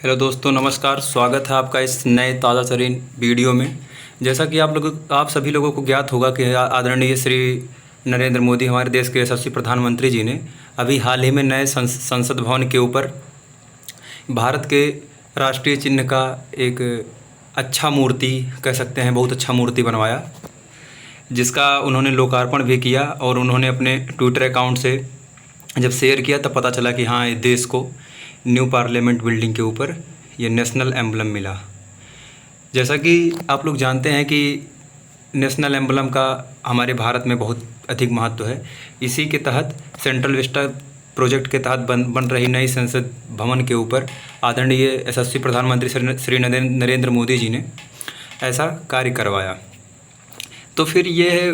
Hello दोस्तों, नमस्कार। स्वागत है आपका इस नए ताज़ा तरीन वीडियो में। जैसा कि आप सभी लोगों को ज्ञात होगा कि आदरणीय श्री नरेंद्र मोदी हमारे देश के यशस्वी प्रधानमंत्री जी ने अभी हाल ही में नए संसद भवन के ऊपर भारत के राष्ट्रीय चिन्ह का एक अच्छा मूर्ति कह सकते हैं, बहुत अच्छा मूर्ति बनवाया, जिसका उन्होंने लोकार्पण भी किया। और उन्होंने अपने ट्विटर अकाउंट से जब शेयर किया तब पता चला कि हाँ, देश को न्यू पार्लियामेंट बिल्डिंग के ऊपर ये नेशनल एम्बलम मिला। जैसा कि आप लोग जानते हैं कि नेशनल एम्बलम का हमारे भारत में बहुत अधिक महत्व है। इसी के तहत सेंट्रल विस्टा प्रोजेक्ट के तहत बन रही नई संसद भवन के ऊपर आदरणीय यशस्वी प्रधानमंत्री श्री नरेंद्र मोदी जी ने ऐसा कार्य करवाया। तो फिर ये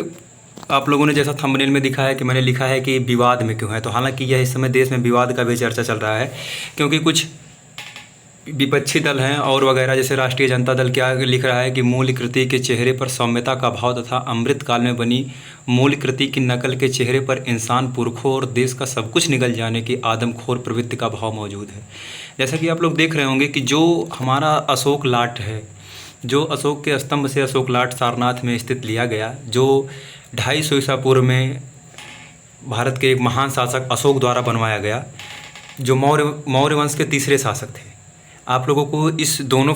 आप लोगों ने जैसा थंबनेल में दिखा है कि मैंने लिखा है कि विवाद में क्यों है, तो हालांकि यह इस समय देश में विवाद का भी चर्चा चल रहा है, क्योंकि कुछ विपक्षी दल हैं और वगैरह, जैसे राष्ट्रीय जनता दल क्या लिख रहा है कि मूल कृति के चेहरे पर सौम्यता का भाव तथा अमृत काल में बनी मूल कृति की नकल के चेहरे पर इंसान पुरखों और देश का सब कुछ निगल जाने की आदमखोर प्रवृत्ति का भाव मौजूद है। जैसा कि आप लोग देख रहे होंगे कि जो हमारा अशोक लाट है, जो अशोक के स्तंभ से अशोक लाट सारनाथ में स्थित लिया गया, जो 250 ईसा पूर्व में भारत के एक महान शासक अशोक द्वारा बनवाया गया, जो मौर्य वंश के तीसरे शासक थे। आप लोगों को इस दोनों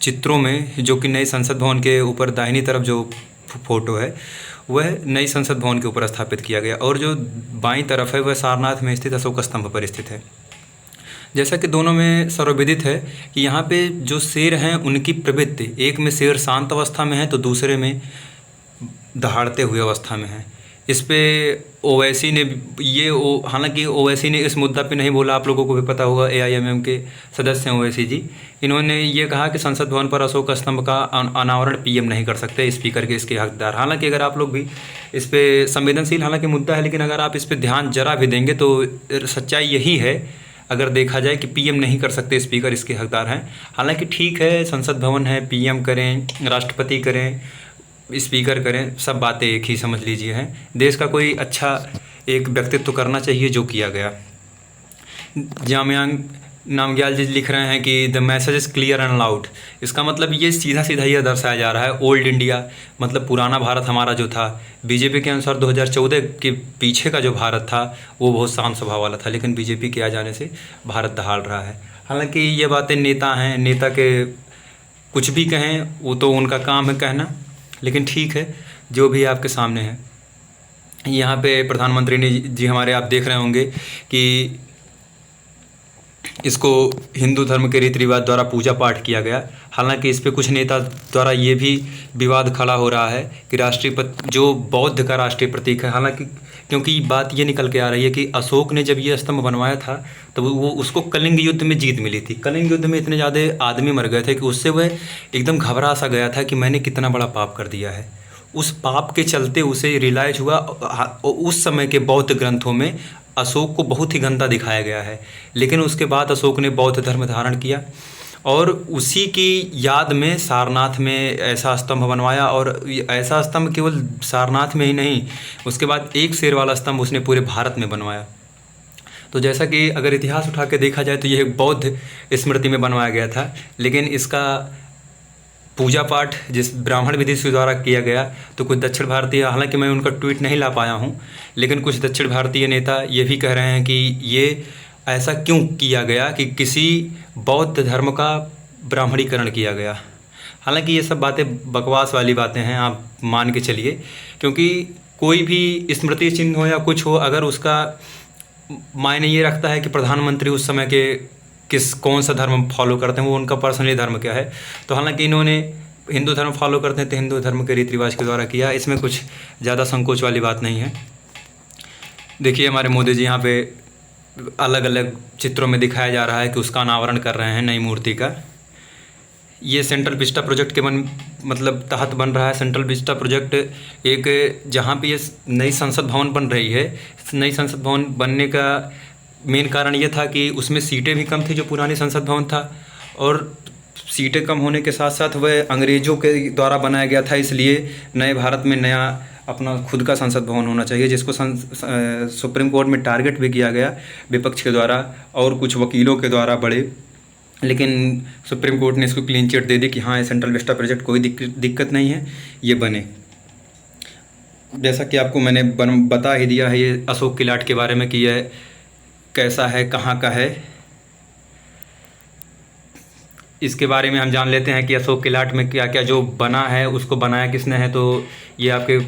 चित्रों में, जो कि नई संसद भवन के ऊपर दाहिनी तरफ जो फोटो है वह नई संसद भवन के ऊपर स्थापित किया गया, और जो बाईं तरफ है वह सारनाथ में स्थित अशोक स्तंभ पर स्थित है। जैसा कि दोनों में सर्वविदित है कि यहाँ पे जो शेर हैं उनकी प्रवृत्ति, एक में शेर शांत अवस्था में है तो दूसरे में दहाड़ते हुए अवस्था में है। इस पे ओवैसी ने हालांकि ओवैसी ने इस मुद्दा पे नहीं बोला, आप लोगों को भी पता होगा, AIMM के सदस्य हैं ओवैसी जी। इन्होंने ये कहा कि संसद भवन पर अशोक स्तंभ का अनावरण PM नहीं कर सकते, स्पीकर के इसके हकदार। हालांकि अगर आप लोग भी इस पे संवेदनशील हालांकि मुद्दा है, लेकिन अगर आप इस पर ध्यान जरा भी देंगे तो सच्चाई यही है, अगर देखा जाए कि PM नहीं कर सकते, स्पीकर इसके हकदार हैं। हालांकि ठीक है, संसद भवन है, PM करें, राष्ट्रपति करें, स्पीकर करें, सब बातें एक ही समझ लीजिए हैं। देश का कोई अच्छा एक व्यक्तित्व करना चाहिए, जो किया गया। जामयांग नामग्याल जी लिख रहे हैं कि the message is clear and loud. इसका मतलब ये सीधा सीधा यह दर्शाया जा रहा है, ओल्ड इंडिया मतलब पुराना भारत हमारा जो था, BJP के अनुसार 2014 के पीछे का जो भारत था वो बहुत शांत स्वभाव वाला था, लेकिन BJP के आ जाने से भारत दहाड़ रहा है। हालांकि ये बातें नेता हैं, नेता के कुछ भी कहें वो तो उनका काम है कहना, लेकिन ठीक है, जो भी आपके सामने है। यहाँ पे प्रधानमंत्री ने जी हमारे, आप देख रहे होंगे कि इसको हिंदू धर्म के रीति रिवाज द्वारा पूजा पाठ किया गया। हालांकि इस पे कुछ नेता द्वारा ये भी विवाद खड़ा हो रहा है कि जो बौद्ध का राष्ट्रीय प्रतीक है, हालांकि क्योंकि बात ये निकल के आ रही है कि अशोक ने जब ये स्तंभ बनवाया था तो वो उसको कलिंग युद्ध में जीत मिली थी। कलिंग युद्ध में इतने ज़्यादा आदमी मर गए थे कि उससे वह एकदम घबरा सा गया था कि मैंने कितना बड़ा पाप कर दिया है। उस पाप के चलते उसे रियलाइज हुआ। उस समय के बौद्ध ग्रंथों में अशोक को बहुत ही गंदा दिखाया गया है, लेकिन उसके बाद अशोक ने बौद्ध धर्म धारण किया और उसी की याद में सारनाथ में ऐसा स्तंभ बनवाया। और ऐसा स्तंभ केवल सारनाथ में ही नहीं, उसके बाद एक शेर वाला स्तंभ उसने पूरे भारत में बनवाया। तो जैसा कि अगर इतिहास उठा के देखा जाए तो यह एक बौद्ध स्मृति में बनवाया गया था, लेकिन इसका पूजा पाठ जिस ब्राह्मण विधि से द्वारा किया गया, तो कुछ दक्षिण भारतीय, हालांकि मैं उनका ट्वीट नहीं ला पाया हूँ, लेकिन कुछ दक्षिण भारतीय नेता ये भी कह रहे हैं कि ये ऐसा क्यों किया गया कि किसी बौद्ध धर्म का ब्राह्मणीकरण किया गया। हालांकि ये सब बातें बकवास वाली बातें हैं, आप मान के चलिए, क्योंकि कोई भी स्मृति चिन्ह हो या कुछ हो, अगर उसका मायने ये रखता है कि प्रधानमंत्री उस समय के कौन सा धर्म फॉलो करते हैं, वो उनका पर्सनली धर्म क्या है। तो हालांकि इन्होंने हिंदू धर्म फॉलो करते हैं तो हिंदू धर्म के रीति रिवाज के द्वारा किया, इसमें कुछ ज़्यादा संकोच वाली बात नहीं है। देखिए हमारे मोदी जी यहाँ पे अलग अलग चित्रों में दिखाया जा रहा है कि उसका अनावरण कर रहे हैं नई मूर्ति का। ये सेंट्रल विस्टा प्रोजेक्ट के तहत बन रहा है। सेंट्रल विस्टा प्रोजेक्ट एक जहाँ पे ये नई संसद भवन बन रही है, नई संसद भवन बनने का मेन कारण ये था कि उसमें सीटें भी कम थी जो पुरानी संसद भवन था, और सीटें कम होने के साथ साथ वह अंग्रेज़ों के द्वारा बनाया गया था। इसलिए नए भारत में नया अपना खुद का संसद भवन होना चाहिए, जिसको सुप्रीम कोर्ट में टारगेट भी किया गया विपक्ष के द्वारा और कुछ वकीलों के द्वारा, बड़े लेकिन सुप्रीम कोर्ट ने इसको क्लीन चिट दे दी कि हाँ, ये सेंट्रल विस्टा प्रोजेक्ट कोई दिक्कत नहीं है, ये बने। जैसा कि आपको मैंने बता ही दिया है ये अशोक किलाट के बारे में कि यह कैसा है, कहाँ का है। इसके बारे में हम जान लेते हैं कि अशोक किलाट में क्या क्या जो बना है, उसको बनाया किसने है। तो ये आपके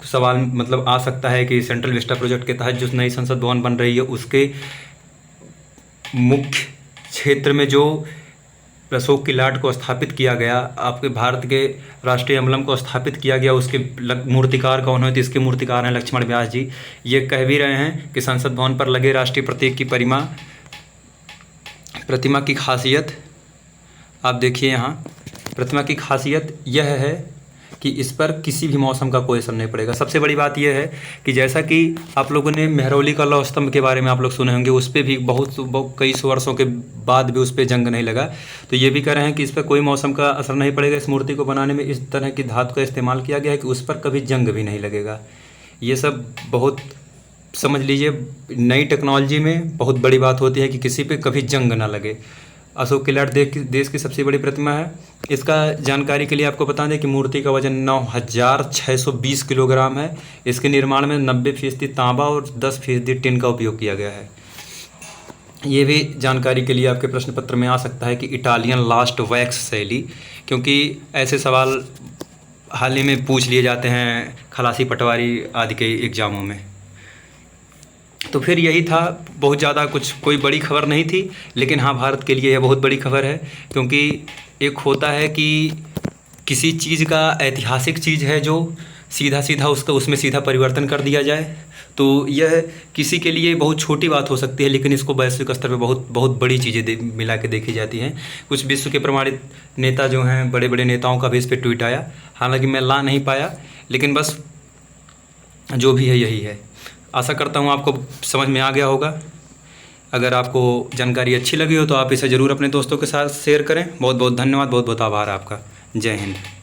सवाल मतलब आ सकता है कि सेंट्रल विस्टा प्रोजेक्ट के तहत जो नई संसद भवन बन रही है उसके मुख्य क्षेत्र में जो अशोक किलाट को स्थापित किया गया, आपके भारत के राष्ट्रीय एम्बलम को स्थापित किया गया, उसके मूर्तिकार कौन है? तो इसके मूर्तिकार हैं लक्ष्मण व्यास जी। ये कह भी रहे हैं कि संसद भवन पर लगे राष्ट्रीय प्रतीक की प्रतिमा की खासियत आप देखिए यहाँ। प्रतिमा की खासियत यह है कि इस पर किसी भी मौसम का कोई असर नहीं पड़ेगा। सबसे बड़ी बात यह है कि जैसा कि आप लोगों ने मेहरौली का लौह स्तंभ के बारे में आप लोग सुने होंगे, उस पर भी बहुत कई सौ वर्षों के बाद भी उस पर जंग नहीं लगा। तो ये भी कह रहे हैं कि इस पर कोई मौसम का असर नहीं पड़ेगा। इस मूर्ति को बनाने में इस तरह की धातु का इस्तेमाल किया गया है कि उस पर कभी जंग भी नहीं लगेगा। ये सब बहुत समझ लीजिए, नई टेक्नोलॉजी में बहुत बड़ी बात होती है कि किसी पे कभी जंग ना लगे। अशोक किलाट देश की सबसे बड़ी प्रतिमा है। इसका जानकारी के लिए आपको बता दें कि मूर्ति का वजन 9620 किलोग्राम है। इसके निर्माण में 90% तांबा और 10% टिन का उपयोग किया गया है। ये भी जानकारी के लिए आपके प्रश्न पत्र में आ सकता है कि इटालियन लास्ट वैक्स शैली, क्योंकि ऐसे सवाल हाल ही में पूछ लिए जाते हैं खलासी पटवारी आदि के एग्ज़ामों में। तो फिर यही था, बहुत ज़्यादा कुछ कोई बड़ी खबर नहीं थी, लेकिन हाँ, भारत के लिए यह बहुत बड़ी खबर है। क्योंकि एक होता है कि किसी चीज़ का ऐतिहासिक चीज़ है जो सीधा उसमें सीधा परिवर्तन कर दिया जाए, तो यह किसी के लिए बहुत छोटी बात हो सकती है, लेकिन इसको वैश्विक स्तर पे बहुत बड़ी चीज़ें मिला के देखी जाती हैं। कुछ विश्व के प्रमाणित नेता जो हैं, बड़े बड़े नेताओं का भी इस पर ट्वीट आया, हालांकि मैं ला नहीं पाया, लेकिन बस जो भी है यही है। आशा करता हूँ आपको समझ में आ गया होगा। अगर आपको जानकारी अच्छी लगी हो तो आप इसे ज़रूर अपने दोस्तों के साथ शेयर करें। बहुत बहुत धन्यवाद, बहुत बहुत आभार आपका। जय हिंद।